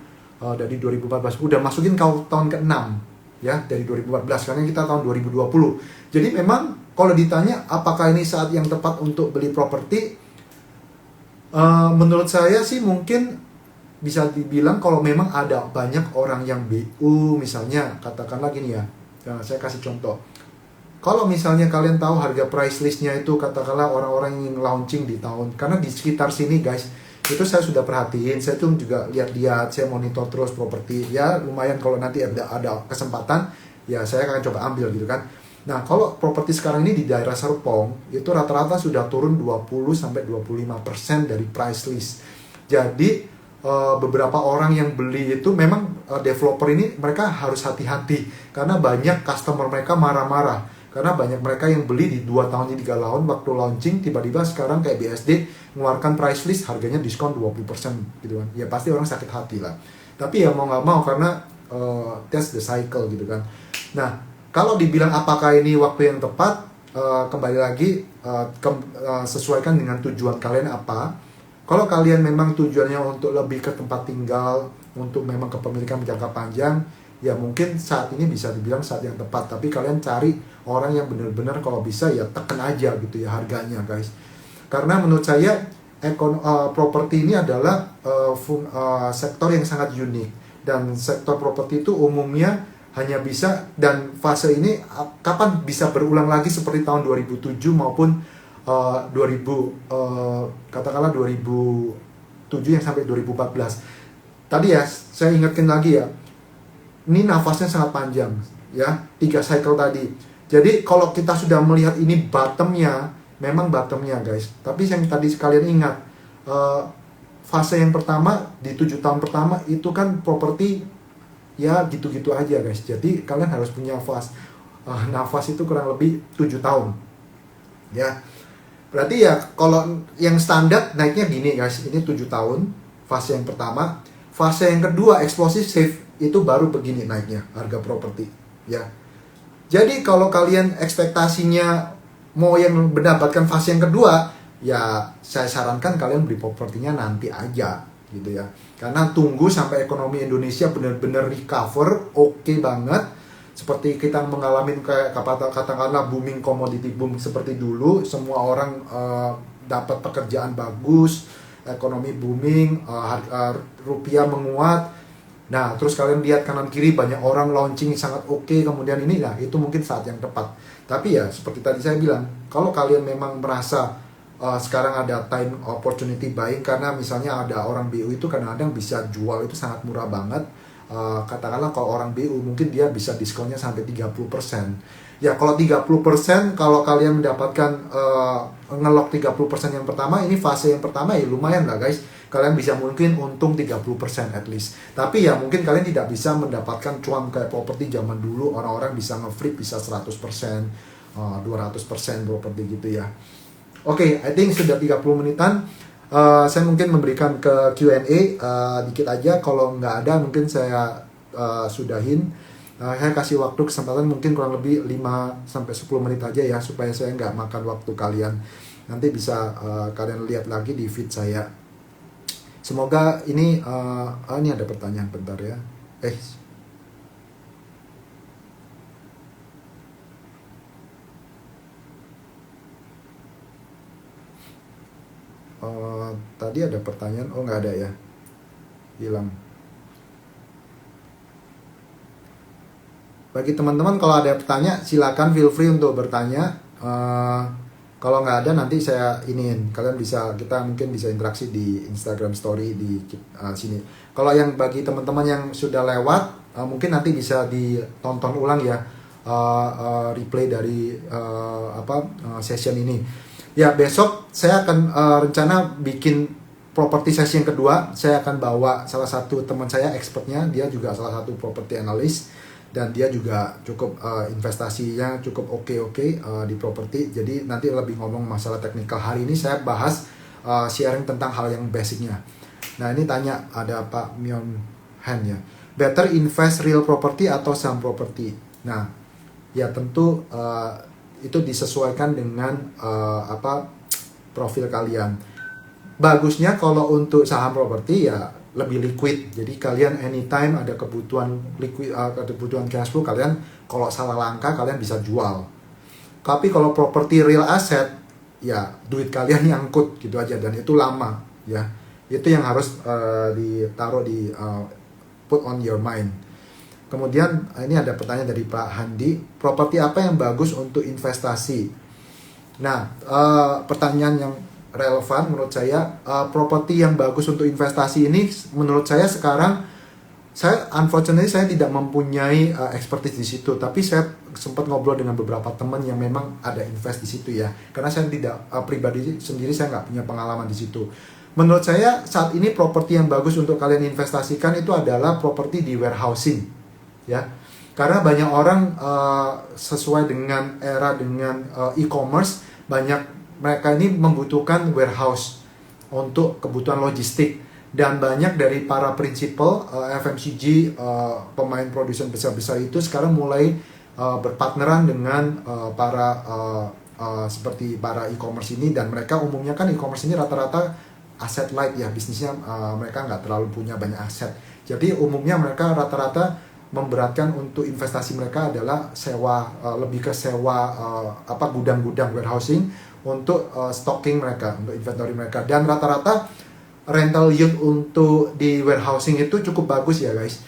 dari 2014 udah masukin ke tahun ke-6 ya, dari 2014 karena kita tahun 2020. Jadi memang kalau ditanya apakah ini saat yang tepat untuk beli properti, menurut saya sih mungkin bisa dibilang kalau memang ada banyak orang yang BU, misalnya katakanlah gini ya, saya kasih contoh. Kalau misalnya kalian tahu harga price listnya itu katakanlah orang-orang yang launching di tahun, karena di sekitar sini guys, itu saya sudah perhatiin, saya tuh juga lihat-lihat, saya monitor terus properti, ya lumayan kalau nanti ada kesempatan, ya saya akan coba ambil gitu kan. Nah, kalau properti sekarang ini di daerah Serpong, itu rata-rata sudah turun 20-25% dari price list. Jadi, beberapa orang yang beli itu memang developer ini mereka harus hati-hati karena banyak customer mereka marah-marah karena banyak mereka yang beli di 2 tahun 3 tahun waktu launching, tiba-tiba sekarang kayak BSD mengeluarkan price list harganya diskon 20% gitu kan. Ya pasti orang sakit hati lah, tapi ya mau nggak mau karena that's the cycle gitu kan. Nah, kalau dibilang apakah ini waktu yang tepat, kembali lagi sesuaikan dengan tujuan kalian apa. Kalau kalian memang tujuannya untuk lebih ke tempat tinggal, untuk memang kepemilikan jangka panjang, ya mungkin saat ini bisa dibilang saat yang tepat. Tapi kalian cari orang yang benar-benar kalau bisa ya tekan aja gitu ya harganya guys. Karena menurut saya properti ini adalah sektor yang sangat unik. Dan sektor properti itu umumnya hanya bisa, dan fase ini kapan bisa berulang lagi seperti tahun 2007 maupun 2000 katakanlah 2007 yang sampai 2014. Tadi ya saya ingatkan lagi ya, ini nafasnya sangat panjang ya, 3 cycle tadi. Jadi kalau kita sudah melihat ini bottomnya, memang bottomnya guys. Tapi yang tadi sekalian ingat, fase yang pertama di 7 tahun pertama itu kan properti ya gitu-gitu aja guys. Jadi kalian harus punya nafas itu kurang lebih 7 tahun ya. Berarti ya kalau yang standar naiknya gini guys, ini 7 tahun fase yang pertama. Fase yang kedua explosive itu baru begini naiknya harga properti ya. Jadi kalau kalian ekspektasinya mau yang mendapatkan fase yang kedua, ya saya sarankan kalian beli propertinya nanti aja gitu ya. Karena tunggu sampai ekonomi Indonesia benar-benar recover, oke banget. Seperti kita mengalami kayak katakanlah booming commodity boom seperti dulu, semua orang dapat pekerjaan bagus, ekonomi booming, rupiah menguat. Nah, terus kalian lihat kanan kiri banyak orang launching sangat oke, kemudian ini lah itu mungkin saat yang tepat. Tapi ya seperti tadi saya bilang, kalau kalian memang merasa sekarang ada time opportunity buying, karena misalnya ada orang BU itu kadang-kadang bisa jual itu sangat murah banget. Katakanlah kalau orang BU mungkin dia bisa diskonnya sampai 30%. Ya kalau 30%, kalau kalian mendapatkan ngelok 30% yang pertama, ini fase yang pertama ya lumayan lah guys. Kalian bisa mungkin untung 30% at least. Tapi ya mungkin kalian tidak bisa mendapatkan cuan kayak properti zaman dulu, orang-orang bisa nge-flip bisa 100%, 200% properti gitu ya. Oke, I think sudah 30 menitan. Saya mungkin memberikan ke Q&A dikit aja. Kalau nggak ada mungkin saya sudahin. Saya kasih waktu kesempatan mungkin kurang lebih 5-10 menit aja ya, supaya saya nggak makan waktu kalian. Nanti bisa kalian lihat lagi di feed saya. Semoga ini ini ada pertanyaan bentar ya. Tadi ada pertanyaan, oh nggak ada ya, hilang. Bagi teman-teman kalau ada pertanyaan silakan feel free untuk bertanya. Kalau nggak ada nanti saya iniin, kalian bisa, kita mungkin bisa interaksi di Instagram Story di sini. Kalau yang bagi teman-teman yang sudah lewat, mungkin nanti bisa ditonton ulang ya, replay dari session ini. Ya besok saya akan rencana bikin properti sesi yang kedua, saya akan bawa salah satu teman saya, expertnya, dia juga salah satu property analyst, dan dia juga cukup investasinya cukup oke di properti. Jadi nanti lebih ngomong masalah teknikal. Hari ini saya bahas sharing tentang hal yang basicnya. Nah ini tanya ada Pak Myon Han ya, better invest real property atau saham property? Nah ya tentu itu disesuaikan dengan profil kalian. Bagusnya kalau untuk saham properti ya lebih liquid, jadi kalian anytime ada kebutuhan liquid, ada kebutuhan cash flow, kalian kalau salah langkah kalian bisa jual. Tapi kalau properti real asset ya duit kalian nyangkut gitu aja, dan itu lama ya. Itu yang harus ditaruh di put on your mind. Kemudian ini ada pertanyaan dari Pak Handi, properti apa yang bagus untuk investasi? Nah pertanyaan yang relevan menurut saya, properti yang bagus untuk investasi ini menurut saya sekarang, saya unfortunately saya tidak mempunyai expertise di situ, tapi saya sempat ngobrol dengan beberapa teman yang memang ada invest di situ ya, karena saya tidak pribadi sendiri saya nggak punya pengalaman di situ. Menurut saya saat ini properti yang bagus untuk kalian investasikan itu adalah properti di warehousing ya, karena banyak orang sesuai dengan era dengan e-commerce, banyak mereka ini membutuhkan warehouse untuk kebutuhan logistik, dan banyak dari para prinsipal FMCG, pemain produsen besar-besar itu sekarang mulai berpartneran dengan para seperti para e-commerce ini, dan mereka umumnya kan e-commerce ini rata-rata asset light ya, bisnisnya mereka nggak terlalu punya banyak aset, jadi umumnya mereka rata-rata memberatkan untuk investasi mereka adalah sewa, lebih ke sewa gudang-gudang warehousing untuk stocking mereka, untuk inventory mereka, dan rata-rata rental yield untuk di warehousing itu cukup bagus ya guys.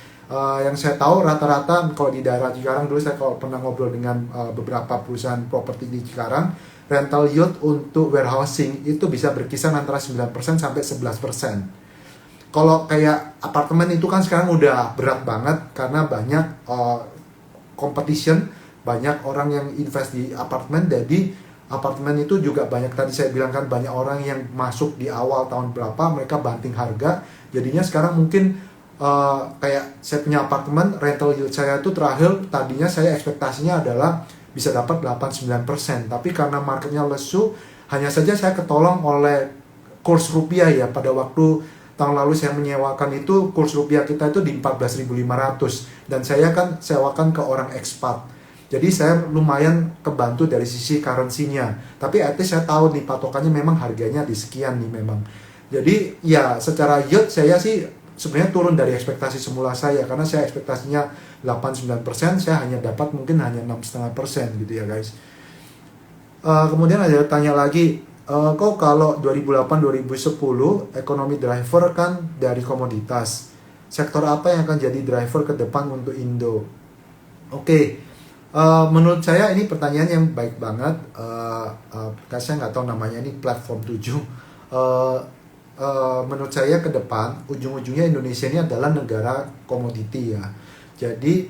Yang saya tahu rata-rata kalau di daerah Cikarang, dulu saya kalau pernah ngobrol dengan beberapa perusahaan properti di Cikarang, rental yield untuk warehousing itu bisa berkisar antara 9% sampai 11%. Kalau kayak apartemen itu kan sekarang udah berat banget karena banyak competition, banyak orang yang invest di apartemen, jadi apartemen itu juga banyak, tadi saya bilang kan banyak orang yang masuk di awal tahun berapa, mereka banting harga, jadinya sekarang mungkin kayak saya punya apartemen, rental yield saya itu terakhir, tadinya saya ekspektasinya adalah bisa dapat 8-9%, tapi karena marketnya lesu, hanya saja saya ketolong oleh kurs rupiah ya. Pada waktu tahun lalu saya menyewakan itu, kurs rupiah kita itu di 14.500, dan saya kan sewakan ke orang ekspat. Jadi saya lumayan kebantu dari sisi currency-nya. Tapi at least saya tahu nih patokannya memang harganya di sekian nih memang. Jadi ya secara yield saya sih sebenarnya turun dari ekspektasi semula saya, karena saya ekspektasinya 8-9%, saya hanya dapat mungkin hanya 6,5% gitu ya guys. Kemudian ada tanya lagi, kok kalau 2008-2010 ekonomi driver kan dari komoditas, sektor apa yang akan jadi driver ke depan untuk Indo? Oke. Menurut saya ini pertanyaan yang baik banget. Saya nggak tahu namanya, ini platform 7. Menurut saya ke depan ujung-ujungnya Indonesia ini adalah negara komoditi ya. Jadi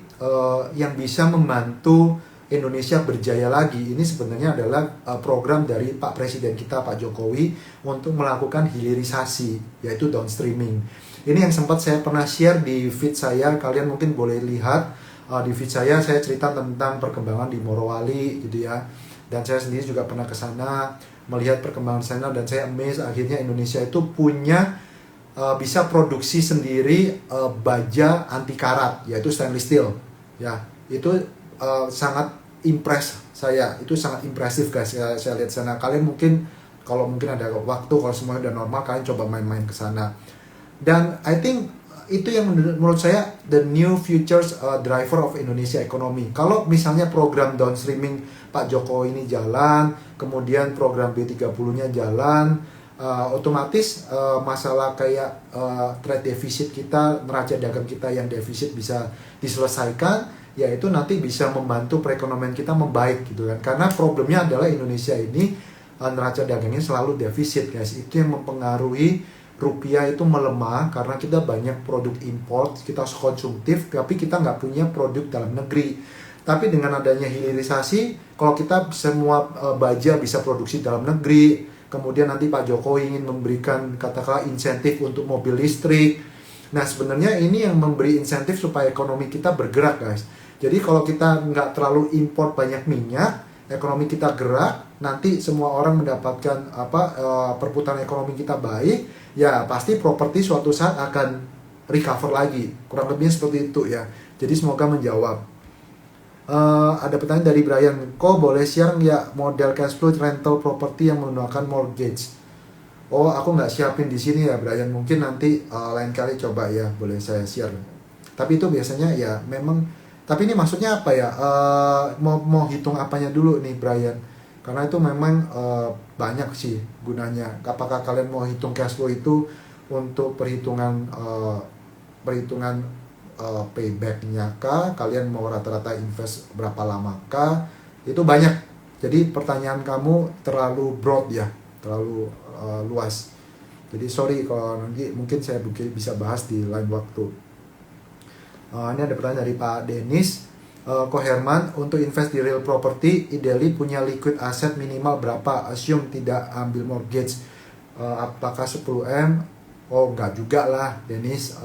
yang bisa membantu Indonesia berjaya lagi ini sebenarnya adalah program dari Pak Presiden kita, Pak Jokowi, untuk melakukan hilirisasi, yaitu downstreaming. Ini yang sempat saya pernah share di feed saya, kalian mungkin boleh lihat di feed saya cerita tentang perkembangan di Morowali gitu ya. Dan saya sendiri juga pernah ke sana, melihat perkembangan sana, dan saya amazed akhirnya Indonesia itu punya bisa produksi sendiri baja anti karat, yaitu stainless steel. Ya, itu sangat impress saya, itu sangat impresif guys. Saya lihat sana, kalian mungkin kalau mungkin ada waktu, kalau semuanya udah normal, kalian coba main-main ke sana. Dan I think itu yang menurut saya the new futures driver of Indonesia economy. Kalau misalnya program downstreaming Pak Jokowi ini jalan, kemudian program B30-nya jalan, otomatis masalah kayak trade deficit kita, neraca dagang kita yang defisit bisa diselesaikan, yaitu nanti bisa membantu perekonomian kita membaik gitu kan. Karena problemnya adalah Indonesia ini neraca dagangnya selalu defisit guys. Itu yang mempengaruhi rupiah itu melemah, karena kita banyak produk import, kita konsumtif, tapi kita nggak punya produk dalam negeri. Tapi dengan adanya hilirisasi, kalau kita semua baja bisa produksi dalam negeri, kemudian nanti Pak Jokowi ingin memberikan katakanlah insentif untuk mobil listrik. Nah sebenarnya ini yang memberi insentif supaya ekonomi kita bergerak guys. Jadi kalau kita nggak terlalu import banyak minyak, ekonomi kita gerak, nanti semua orang mendapatkan perputaran ekonomi kita baik, ya pasti properti suatu saat akan recover lagi. Kurang lebihnya seperti itu ya. Jadi semoga menjawab. Ada pertanyaan dari Brian, kok boleh share ya model cash flow rental property yang menggunakan mortgage? Oh, aku nggak siapin di sini ya Brian. Mungkin nanti lain kali coba ya, boleh saya share. Tapi itu biasanya ya memang. Tapi ini maksudnya apa ya? Mau hitung apanya dulu nih Brian? Karena itu memang banyak sih gunanya. Apakah kalian mau hitung cash flow itu untuk perhitungan payback-nya kah? Kalian mau rata-rata invest berapa lama kah? Itu banyak. Jadi pertanyaan kamu terlalu broad ya, terlalu luas. Jadi sorry kalau nanti mungkin saya bisa bahas di lain waktu. Ini ada pertanyaan dari Pak Denis. Ko Herman, untuk invest di real property, ideally punya liquid asset minimal berapa? Assume tidak ambil mortgage. Apakah 10M? Oh enggak juga lah Denis.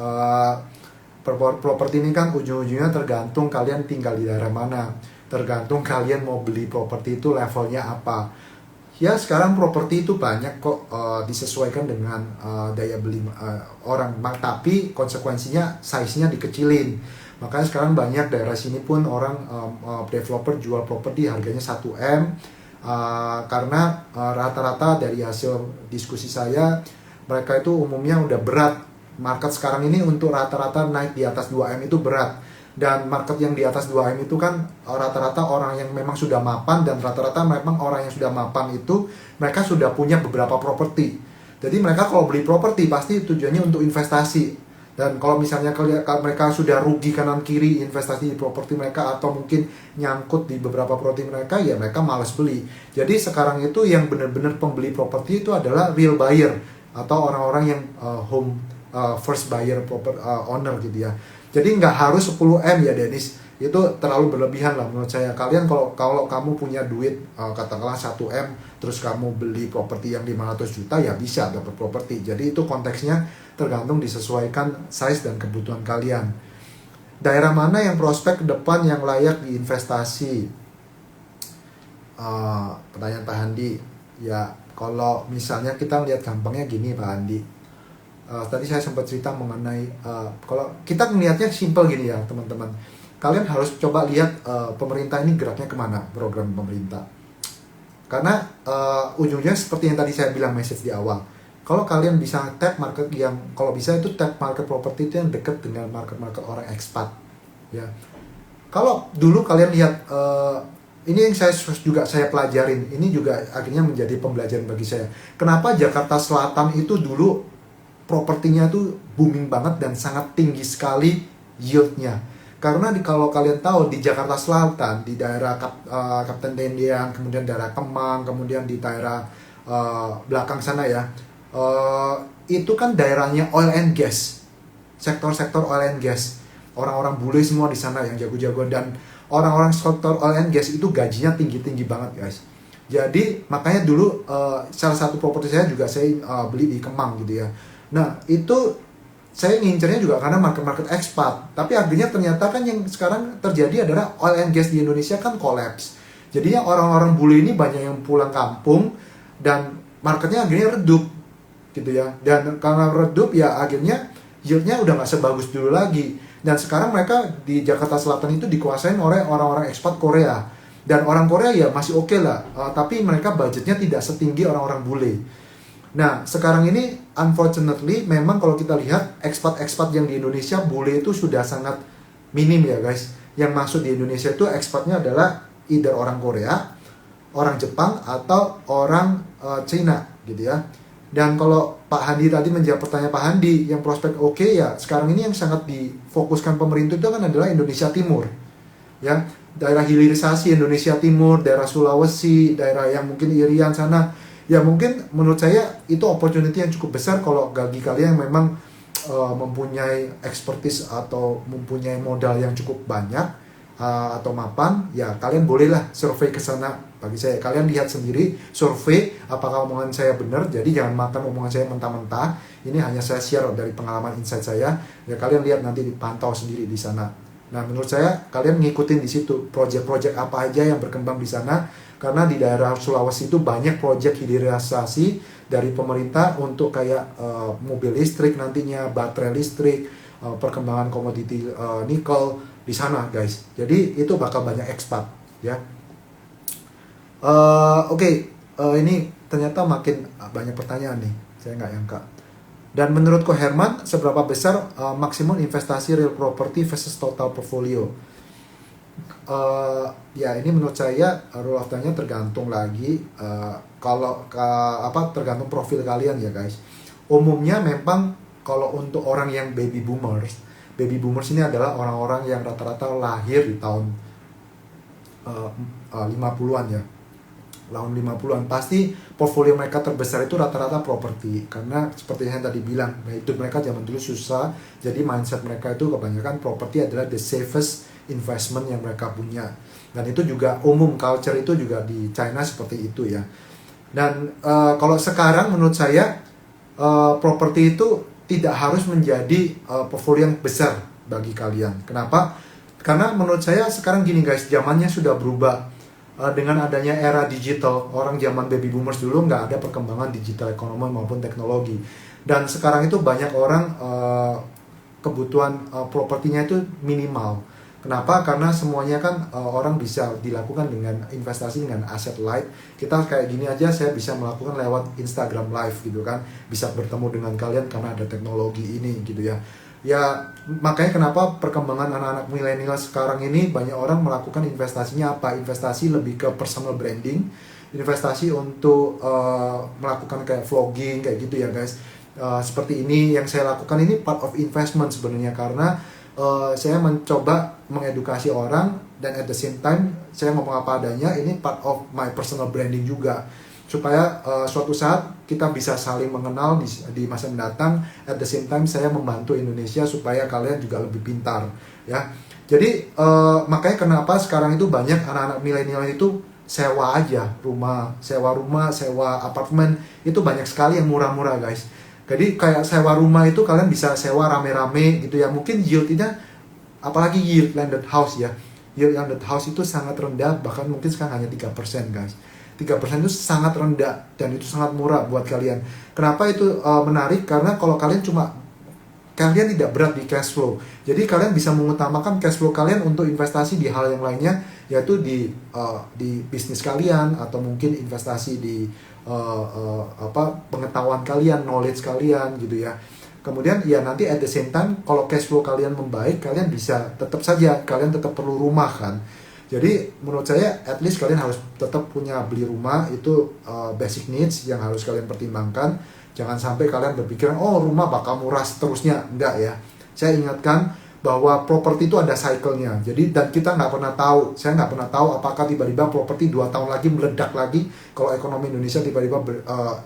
Properti ini kan ujung-ujungnya tergantung kalian tinggal di daerah mana, tergantung kalian mau beli properti itu levelnya apa. Ya sekarang properti itu banyak kok disesuaikan dengan daya beli orang, tapi konsekuensinya size-nya dikecilin. Makanya sekarang banyak daerah sini pun orang developer jual properti harganya 1M, karena rata-rata dari hasil diskusi saya, mereka itu umumnya udah berat. Market sekarang ini untuk rata-rata naik di atas 2M itu berat. Dan market yang di atas 2M itu kan rata-rata orang yang memang sudah mapan, dan rata-rata memang orang yang sudah mapan itu mereka sudah punya beberapa properti. Jadi mereka kalau beli properti pasti tujuannya untuk investasi. Dan kalau misalnya mereka sudah rugi kanan kiri investasi di properti mereka, atau mungkin nyangkut di beberapa properti mereka, ya mereka malas beli. Jadi sekarang itu yang benar-benar pembeli properti itu adalah real buyer, atau orang-orang yang first buyer owner gitu ya. Jadi nggak harus 10M ya Dennis, itu terlalu berlebihan lah menurut saya. Kalian kalau kamu punya duit katakanlah 1M, terus kamu beli properti yang 500 juta, ya bisa dapat properti. Jadi itu konteksnya tergantung disesuaikan size dan kebutuhan kalian. Daerah mana yang prospek ke depan yang layak diinvestasi? Pertanyaan Pak Handi. Ya kalau misalnya kita lihat gampangnya gini Pak Handi. Tadi saya sempat cerita mengenai kalau kita melihatnya simple gini ya teman-teman. Kalian harus coba lihat pemerintah ini geraknya kemana, program pemerintah. Karena ujungnya seperti yang tadi saya bilang message di awal. Kalau kalian bisa tap market yang, kalau bisa itu tap market property itu yang dekat dengan market orang expat. Ya. Kalau dulu kalian lihat ini yang saya pelajarin, ini juga akhirnya menjadi pembelajaran bagi saya. Kenapa Jakarta Selatan itu dulu propertinya tuh booming banget dan sangat tinggi sekali yieldnya. Karena kalau kalian tahu di Jakarta Selatan, di daerah Kapten Tendian, kemudian daerah Kemang, kemudian di daerah belakang sana ya, itu kan daerahnya oil and gas, sektor-sektor oil and gas. Orang-orang bule semua di sana yang jago-jago, dan orang-orang sektor oil and gas itu gajinya tinggi-tinggi banget guys. Jadi makanya dulu salah satu properti saya juga saya beli di Kemang gitu ya. Nah itu saya ngincernya juga karena market ekspat. Tapi akhirnya ternyata kan yang sekarang terjadi adalah oil and gas di Indonesia kan collapse. Jadinya orang-orang bule ini banyak yang pulang kampung, dan marketnya akhirnya redup gitu ya. Dan karena redup ya akhirnya yieldnya udah nggak sebagus dulu lagi. Dan sekarang mereka di Jakarta Selatan itu dikuasain oleh orang-orang ekspat Korea. Dan orang Korea ya masih oke lah, tapi mereka budgetnya tidak setinggi orang-orang bule. Nah, sekarang ini unfortunately memang kalau kita lihat ekspat-ekspat yang di Indonesia, bule itu sudah sangat minim ya guys. Yang masuk di Indonesia itu ekspatnya adalah either orang Korea, orang Jepang, atau orang Cina gitu ya. Dan kalau Pak Handi tadi menjawab pertanyaan Pak Handi, yang prospek oke ya, sekarang ini yang sangat difokuskan pemerintah itu kan adalah Indonesia Timur. Ya, daerah hilirisasi Indonesia Timur, daerah Sulawesi, daerah yang mungkin Irian sana. Ya mungkin menurut saya itu opportunity yang cukup besar kalau bagi kalian yang memang mempunyai expertise atau mempunyai modal yang cukup banyak atau mapan, ya kalian bolehlah survei ke sana bagi saya. Kalian lihat sendiri, survei apakah omongan saya benar. Jadi jangan makan omongan saya mentah-mentah. Ini hanya saya share dari pengalaman insight saya. Ya kalian lihat nanti dipantau sendiri di sana. Nah menurut saya kalian ngikutin di situ project-project apa aja yang berkembang di sana. Karena di daerah Sulawesi itu banyak project hilirisasi dari pemerintah untuk kayak mobil listrik nantinya, baterai listrik, perkembangan komoditi nikel di sana guys. Jadi itu bakal banyak ekspat ya. Ini ternyata makin banyak pertanyaan nih, saya nggak nyangka. Dan menurut Ko Herman, seberapa besar maksimum investasi real property versus total portfolio? Ya ini menurut saya rule of thumb-nya tergantung lagi tergantung profil kalian ya guys. Umumnya memang kalau untuk orang yang baby boomers ini adalah orang-orang yang rata-rata lahir di tahun 50-an ya. Tahun 50-an pasti portfolio mereka terbesar itu rata-rata properti, karena seperti yang tadi bilang, hidup mereka zaman dulu susah, jadi mindset mereka itu kebanyakan properti adalah the safest investment yang mereka punya. Dan itu juga umum, culture itu juga di China seperti itu ya. Dan kalau sekarang menurut saya properti itu tidak harus menjadi portfolio yang besar bagi kalian. Kenapa? Karena menurut saya sekarang gini guys, zamannya sudah berubah. Dengan adanya era digital, orang zaman baby boomers dulu nggak ada perkembangan digital ekonomi maupun teknologi. Dan sekarang itu banyak orang kebutuhan propertinya itu minimal. Kenapa? Karena semuanya kan orang bisa dilakukan dengan investasi dengan aset light. Kita kayak gini aja saya bisa melakukan lewat Instagram Live gitu kan. Bisa bertemu dengan kalian karena ada teknologi ini gitu ya. Ya makanya kenapa perkembangan anak-anak milenial sekarang ini banyak orang melakukan investasinya apa? Investasi lebih ke personal branding, investasi untuk melakukan kayak vlogging kayak gitu ya guys. Seperti ini yang saya lakukan ini part of investment sebenarnya, karena saya mencoba mengedukasi orang dan at the same time saya ngomong apa adanya. Ini part of my personal branding juga, supaya suatu saat kita bisa saling mengenal di masa mendatang. At the same time saya membantu Indonesia supaya kalian juga lebih pintar ya. Jadi makanya kenapa sekarang itu banyak anak-anak milenial itu sewa aja rumah, sewa apartemen, itu banyak sekali yang murah-murah guys. Jadi kayak sewa rumah itu kalian bisa sewa rame-rame gitu ya. Mungkin yieldnya, apalagi yield landed house ya, yield landed house itu sangat rendah, bahkan mungkin sekarang hanya 3% guys. 3% itu sangat rendah dan itu sangat murah buat kalian. Kenapa itu menarik? Karena kalau kalian tidak berat di cash flow. Jadi kalian bisa mengutamakan cash flow kalian untuk investasi di hal yang lainnya, yaitu di bisnis kalian, atau mungkin investasi di pengetahuan kalian, knowledge kalian gitu ya. Kemudian ya nanti at the same time kalau cash flow kalian membaik, kalian bisa kalian tetap perlu rumah kan. Jadi menurut saya at least kalian harus tetap beli rumah, itu basic needs yang harus kalian pertimbangkan. Jangan sampai kalian berpikiran oh rumah bakal murah seterusnya, enggak ya. Saya ingatkan bahwa properti itu ada cycle-nya. Jadi dan kita nggak pernah tahu, saya nggak pernah tahu apakah tiba-tiba properti 2 tahun lagi meledak lagi. Kalau ekonomi Indonesia tiba-tiba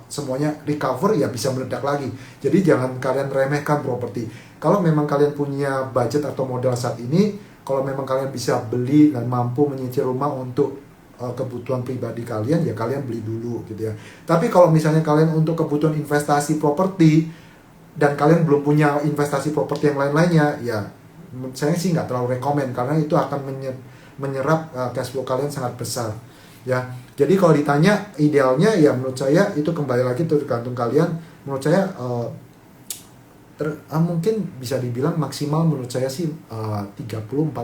semuanya recover, ya bisa meledak lagi. Jadi jangan kalian remehkan properti. Kalau memang kalian punya budget atau modal saat ini, kalau memang kalian bisa beli dan mampu menyicil rumah untuk kebutuhan pribadi kalian, ya kalian beli dulu gitu ya. Tapi kalau misalnya kalian untuk kebutuhan investasi properti dan kalian belum punya investasi properti yang lain-lainnya, ya saya sih nggak terlalu rekomen, karena itu akan menyerap cash flow kalian sangat besar ya. Jadi kalau ditanya idealnya, ya menurut saya itu kembali lagi tergantung kalian. Menurut saya mungkin bisa dibilang maksimal menurut saya sih 30-40%.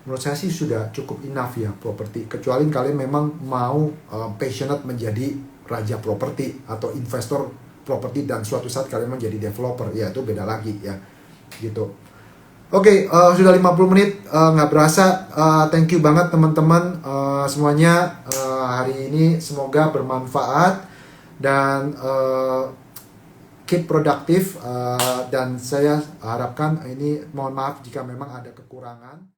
Menurut saya sih sudah cukup enough ya properti, kecuali kalian memang mau passionate menjadi raja properti atau investor properti dan suatu saat kalian menjadi developer, ya itu beda lagi ya gitu. Oke, sudah 50 menit, nggak berasa. Thank you banget teman-teman semuanya hari ini, semoga bermanfaat dan keep produktif, dan saya harapkan ini, mohon maaf jika memang ada kekurangan.